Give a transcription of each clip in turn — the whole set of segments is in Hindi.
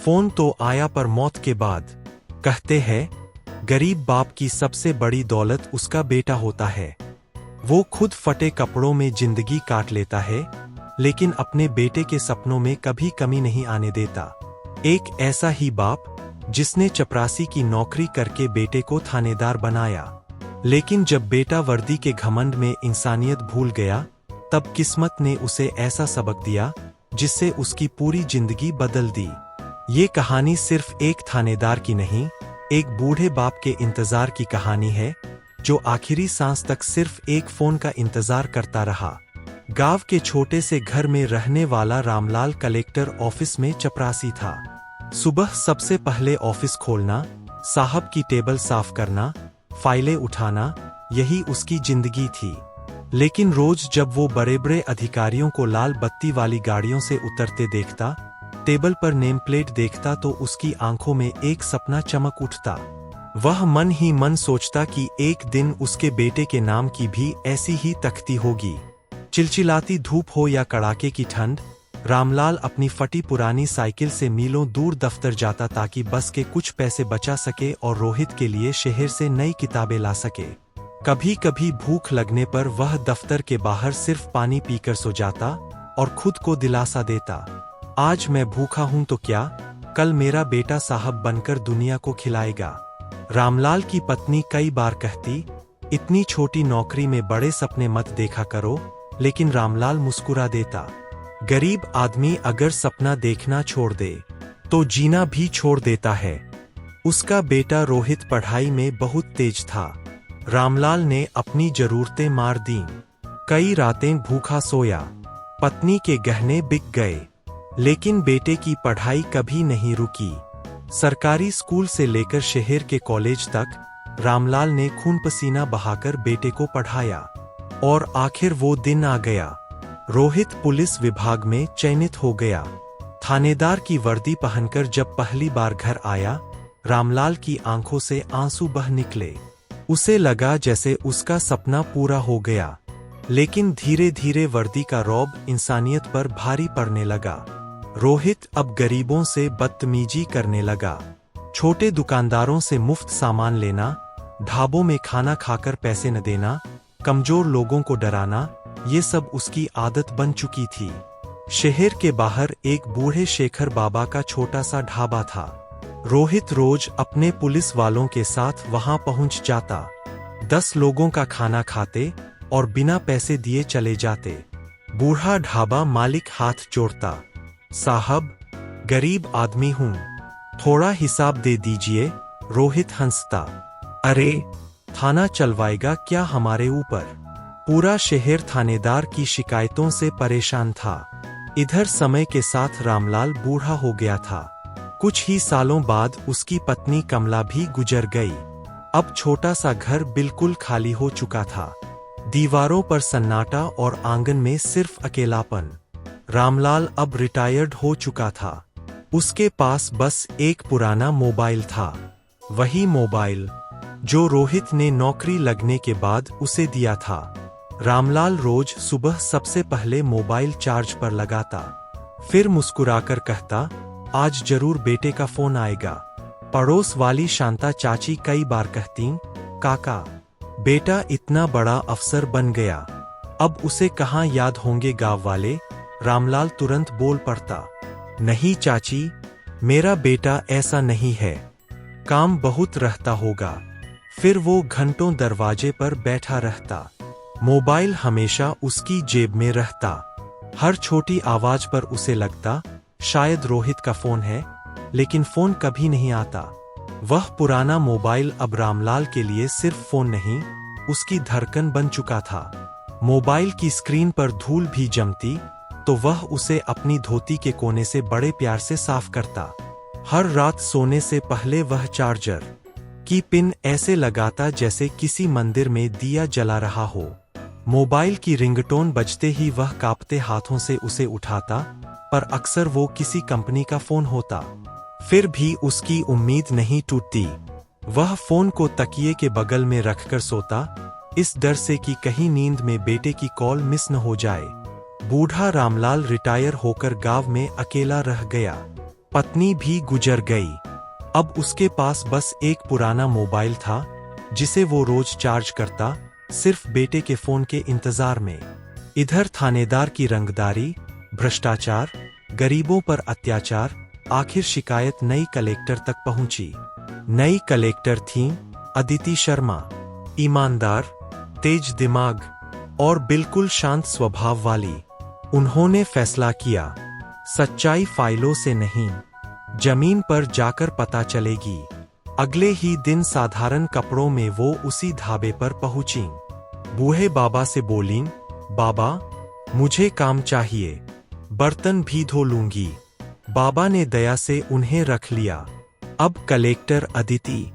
फोन तो आया पर मौत के बाद। कहते हैं गरीब बाप की सबसे बड़ी दौलत उसका बेटा होता है। वो खुद फटे कपड़ों में जिंदगी काट लेता है, लेकिन अपने बेटे के सपनों में कभी कमी नहीं आने देता। एक ऐसा ही बाप जिसने चपरासी की नौकरी करके बेटे को थानेदार बनाया, लेकिन जब बेटा वर्दी के घमंड में इंसानियत भूल गया, तब किस्मत ने उसे ऐसा सबक दिया जिससे उसकी पूरी जिंदगी बदल दी। ये कहानी सिर्फ एक थानेदार की नहीं, एक बूढ़े बाप के इंतजार की कहानी है, जो आखिरी सांस तक सिर्फ एक फोन का इंतजार करता रहा। गांव के छोटे से घर में रहने वाला रामलाल कलेक्टर ऑफिस में चपरासी था। सुबह सबसे पहले ऑफिस खोलना, साहब की टेबल साफ करना, फाइलें उठाना, यही उसकी जिंदगी थी। लेकिन रोज जब वो बड़े बड़े अधिकारियों को लाल बत्ती वाली गाड़ियों से उतरते देखता, टेबल पर नेम प्लेट देखता, तो उसकी आंखों में एक सपना चमक उठता। वह मन ही मन सोचता कि एक दिन उसके बेटे के नाम की भी ऐसी ही तख्ती होगी। चिलचिलाती धूप हो या कड़ाके की ठंड, रामलाल अपनी फटी पुरानी साइकिल से मीलों दूर दफ्तर जाता ताकि बस के कुछ पैसे बचा सके और रोहित के लिए शहर से नई किताबें ला सके। कभी कभी भूख लगने पर वह दफ्तर के बाहर सिर्फ पानी पीकर सो जाता और खुद को दिलासा देता, आज मैं भूखा हूं तो क्या, कल मेरा बेटा साहब बनकर दुनिया को खिलाएगा। रामलाल की पत्नी कई बार कहती, इतनी छोटी नौकरी में बड़े सपने मत देखा करो, लेकिन रामलाल मुस्कुरा देता। गरीब आदमी अगर सपना देखना छोड़ दे तो जीना भी छोड़ देता है। उसका बेटा रोहित पढ़ाई में बहुत तेज था। रामलाल ने अपनी जरूरतें मार दीं। कई रातें भूखा सोया, पत्नी के गहने बिक गए, लेकिन बेटे की पढ़ाई कभी नहीं रुकी। सरकारी स्कूल से लेकर शहर के कॉलेज तक रामलाल ने खून पसीना बहाकर बेटे को पढ़ाया। और आखिर वो दिन आ गया। रोहित पुलिस विभाग में चयनित हो गया। थानेदार की वर्दी पहनकर जब पहली बार घर आया, रामलाल की आंखों से आंसू बह निकले। उसे लगा जैसे उसका सपना पूरा हो गया। लेकिन धीरे धीरे वर्दी का रौब इंसानियत पर भारी पड़ने लगा। रोहित अब गरीबों से बदतमीजी करने लगा। छोटे दुकानदारों से मुफ्त सामान लेना, ढाबों में खाना खाकर पैसे न देना, कमजोर लोगों को डराना, ये सब उसकी आदत बन चुकी थी। शहर के बाहर एक बूढ़े शेखर बाबा का छोटा सा ढाबा था। रोहित रोज अपने पुलिस वालों के साथ वहां पहुंच जाता। 10 लोगों का खाना खाते और बिना पैसे दिए चले जाते। बूढ़ा ढाबा मालिक हाथ जोड़ता, साहब गरीब आदमी हूं, थोड़ा हिसाब दे दीजिए। रोहित हंसता, अरे थाना चलवाएगा क्या हमारे ऊपर। पूरा शहर थानेदार की शिकायतों से परेशान था। इधर समय के साथ रामलाल बूढ़ा हो गया था। कुछ ही सालों बाद उसकी पत्नी कमला भी गुजर गई। अब छोटा सा घर बिल्कुल खाली हो चुका था। दीवारों पर सन्नाटा और आंगन में सिर्फ अकेलापन। रामलाल अब रिटायर्ड हो चुका था। उसके पास बस एक पुराना मोबाइल था। वही मोबाइल जो रोहित ने नौकरी लगने के बाद उसे दिया था। रामलाल रोज सुबह सबसे पहले मोबाइल चार्ज पर लगाता, फिर मुस्कुराकर कहता, आज जरूर बेटे का फोन आएगा। पड़ोस वाली शांता चाची कई बार कहती, काका बेटा इतना बड़ा अफसर बन गया, अब उसे कहाँ याद होंगे गांव वाले। रामलाल तुरंत बोल पड़ता, नहीं चाची, मेरा बेटा ऐसा नहीं है, काम बहुत रहता होगा। फिर वो घंटों दरवाजे पर बैठा रहता। मोबाइल हमेशा उसकी जेब में रहता। हर छोटी आवाज पर उसे लगता, शायद रोहित का फोन है, लेकिन फोन कभी नहीं आता। वह पुराना मोबाइल अब रामलाल के लिए सिर्फ फोन नहीं, उसकी धड़कन बन चुका था। मोबाइल की स्क्रीन पर धूल भी जमती तो वह उसे अपनी धोती के कोने से बड़े प्यार से साफ करता। हर रात सोने से पहले वह चार्जर की पिन ऐसे लगाता जैसे किसी मंदिर में दिया जला रहा हो। मोबाइल की रिंगटोन बजते ही वह कांपते हाथों से उसे उठाता, पर अक्सर वो किसी कंपनी का फोन होता। फिर भी उसकी उम्मीद नहीं टूटती। वह फोन को तकिए के बगल में रखकर सोता, इस डर से कि कहीं नींद में बेटे की कॉल मिस न हो जाए। बूढ़ा रामलाल रिटायर होकर गांव में अकेला रह गया। पत्नी भी गुजर गई। अब उसके पास बस एक पुराना मोबाइल था जिसे वो रोज चार्ज करता, सिर्फ बेटे के फोन के इंतजार में। इधर थानेदार की रंगदारी, भ्रष्टाचार, गरीबों पर अत्याचार, आखिर शिकायत नई कलेक्टर तक पहुंची। नई कलेक्टर थीं अदिति शर्मा, ईमानदार, तेज दिमाग और बिल्कुल शांत स्वभाव वाली। उन्होंने फैसला किया, सच्चाई फाइलों से नहीं, जमीन पर जाकर पता चलेगी। अगले ही दिन साधारण कपड़ों में वो उसी ढाबे पर पहुंचीं। बूढ़े बाबा से बोलीं, बाबा, मुझे काम चाहिए, बर्तन भी धो लूंगी। बाबा ने दया से उन्हें रख लिया। अब कलेक्टर अदिति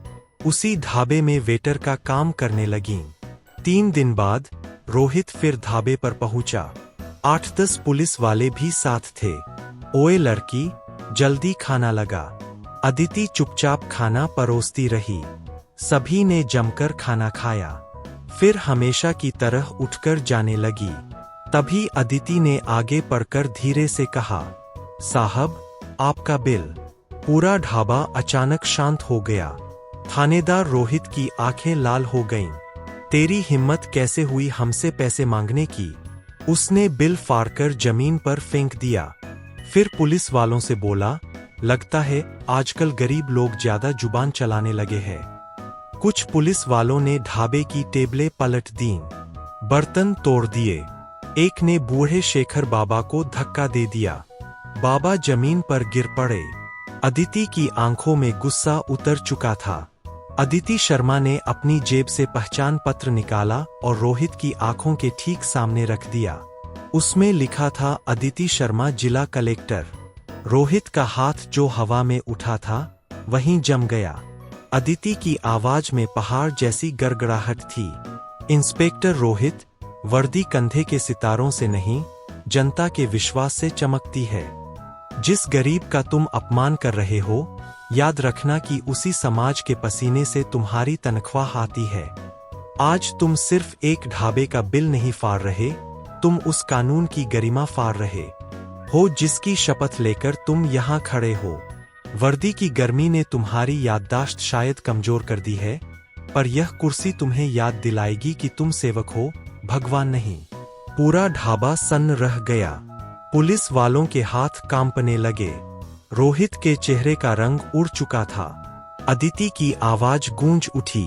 उसी ढाबे में वेटर का काम करने लगीं। 3 दिन बाद रोहित फिर ढाबे पर पहुंचा। 8-10 पुलिस वाले भी साथ थे। ओए लड़की, जल्दी खाना लगा। अदिति चुपचाप खाना परोसती रही। सभी ने जमकर खाना खाया। फिर हमेशा की तरह उठकर जाने लगी। तभी अदिति ने आगे बढ़कर धीरे से कहा, साहब, आपका बिल। पूरा ढाबा अचानक शांत हो गया। थानेदार रोहित की आंखें लाल हो गईं। तेरी हिम्मत कैसे हुई हमसे पैसे मांगने की? उसने बिल फाड़कर जमीन पर फेंक दिया। फिर पुलिस वालों से बोला, लगता है आजकल गरीब लोग ज्यादा जुबान चलाने लगे हैं। कुछ पुलिस वालों ने ढाबे की टेबलें पलट दीं, बर्तन तोड़ दिए। एक ने बूढ़े शेखर बाबा को धक्का दे दिया। बाबा जमीन पर गिर पड़े। अदिति की आंखों में गुस्सा उतर चुका था। अदिति शर्मा ने अपनी जेब से पहचान पत्र निकाला और रोहित की आंखों के ठीक सामने रख दिया। उसमें लिखा था, अदिति शर्मा, जिला कलेक्टर। रोहित का हाथ जो हवा में उठा था वहीं जम गया। अदिति की आवाज में पहाड़ जैसी गड़गड़ाहट थी। इंस्पेक्टर रोहित, वर्दी कंधे के सितारों से नहीं, जनता के विश्वास से चमकती है। जिस गरीब का तुम अपमान कर रहे हो, याद रखना कि उसी समाज के पसीने से तुम्हारी तनख्वाह आती है। आज तुम सिर्फ एक ढाबे का बिल नहीं फाड़ रहे, तुम उस कानून की गरिमा फाड़ रहे हो जिसकी शपथ लेकर तुम यहाँ खड़े हो। वर्दी की गर्मी ने तुम्हारी याददाश्त शायद कमजोर कर दी है, पर यह कुर्सी तुम्हें याद दिलाएगी कि तुम सेवक हो, भगवान नहीं। पूरा ढाबा सन्न रह गया। पुलिस वालों के हाथ कांपने लगे। रोहित के चेहरे का रंग उड़ चुका था। अदिति की आवाज गूंज उठी,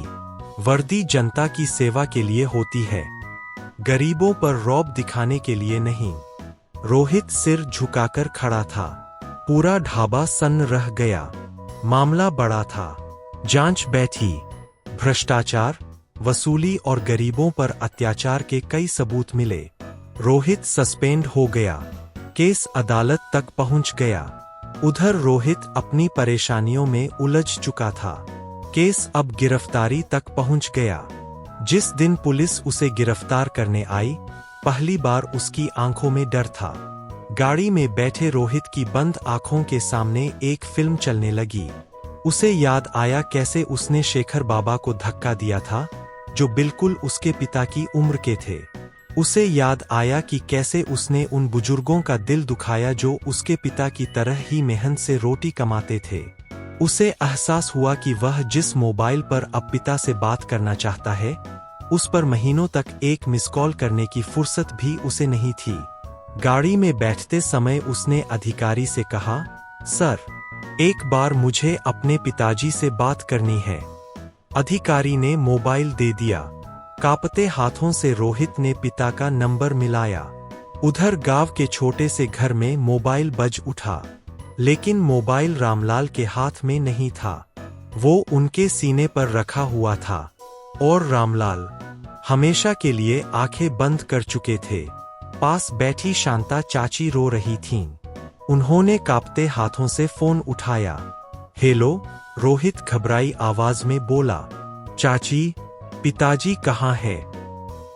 वर्दी जनता की सेवा के लिए होती है, गरीबों पर रौब दिखाने के लिए नहीं। रोहित सिर झुकाकर खड़ा था। पूरा ढाबा सन्न रह गया। मामला बड़ा था। जांच बैठी। भ्रष्टाचार, वसूली और गरीबों पर अत्याचार के कई सबूत मिले। रोहित सस्पेंड हो गया। केस अदालत तक पहुंच गया। उधर रोहित अपनी परेशानियों में उलझ चुका था। केस अब गिरफ्तारी तक पहुंच गया। जिस दिन पुलिस उसे गिरफ्तार करने आई, पहली बार उसकी आंखों में डर था। गाड़ी में बैठे रोहित की बंद आंखों के सामने एक फिल्म चलने लगी। उसे याद आया कैसे उसने शेखर बाबा को धक्का दिया था, जो बिल्कुल उसके पिता की उम्र के थे। उसे याद आया कि कैसे उसने उन बुजुर्गों का दिल दुखाया जो उसके पिता की तरह ही मेहनत से रोटी कमाते थे। उसे एहसास हुआ कि वह जिस मोबाइल पर अब पिता से बात करना चाहता है, उस पर महीनों तक एक मिस कॉल करने की फुर्सत भी उसे नहीं थी। गाड़ी में बैठते समय उसने अधिकारी से कहा, सर, एक बार मुझे अपने पिताजी से बात करनी है। अधिकारी ने मोबाइल दे दिया। कांपते हाथों से रोहित ने पिता का नंबर मिलाया। उधर गांव के छोटे से घर में मोबाइल बज उठा, लेकिन मोबाइल रामलाल के हाथ में नहीं था। वो उनके सीने पर रखा हुआ था और रामलाल हमेशा के लिए आंखें बंद कर चुके थे। पास बैठी शांता चाची रो रही थीं। उन्होंने कांपते हाथों से फोन उठाया। हेलो, रोहित घबराई आवाज में बोला। चाची, पिताजी कहाँ है?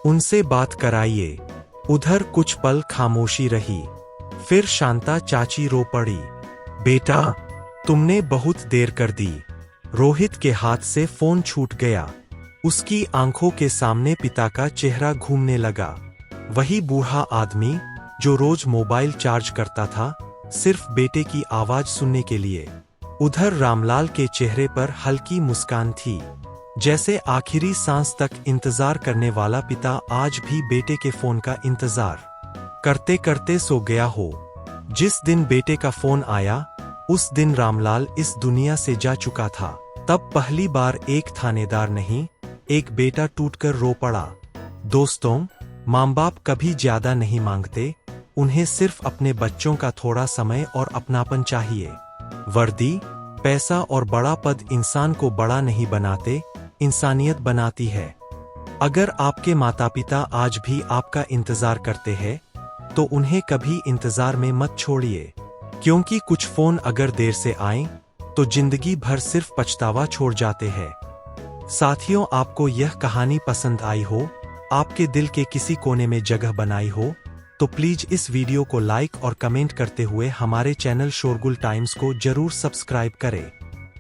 उनसे बात कराइए। उधर कुछ पल खामोशी रही। फिर शांता चाची रो पड़ी। बेटा, तुमने बहुत देर कर दी। रोहित के हाथ से फोन छूट गया। उसकी आंखों के सामने पिता का चेहरा घूमने लगा। वही बूढ़ा आदमी जो रोज मोबाइल चार्ज करता था, सिर्फ बेटे की आवाज सुनने के लिए। उधर रामलाल के चेहरे पर हल्की मुस्कान थी, जैसे आखिरी सांस तक इंतजार करने वाला पिता आज भी बेटे के फोन का इंतजार करते करते सो गया हो। जिस दिन बेटे का फोन आया, उस दिन रामलाल इस दुनिया से जा चुका था। तब पहली बार एक थानेदार नहीं, एक बेटा टूटकर रो पड़ा। दोस्तों, माँ बाप कभी ज्यादा नहीं मांगते, उन्हें सिर्फ अपने बच्चों का थोड़ा समय और अपनापन चाहिए। वर्दी, पैसा और बड़ा पद इंसान को बड़ा नहीं बनाते, इंसानियत बनाती है। अगर आपके माता पिता आज भी आपका इंतजार करते हैं, तो उन्हें कभी इंतजार में मत छोड़िए, क्योंकि कुछ फोन अगर देर से आएं, तो जिंदगी भर सिर्फ पछतावा छोड़ जाते हैं। साथियों, आपको यह कहानी पसंद आई हो, आपके दिल के किसी कोने में जगह बनाई हो, तो प्लीज इस वीडियो को लाइक और कमेंट करते हुए हमारे चैनल शोरगुल टाइम्स को जरूर सब्सक्राइब करें।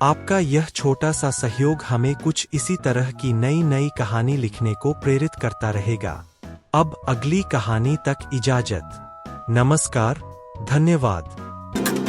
आपका यह छोटा सा सहयोग हमें कुछ इसी तरह की नई नई कहानी लिखने को प्रेरित करता रहेगा। अब अगली कहानी तक इजाजत। नमस्कार, धन्यवाद।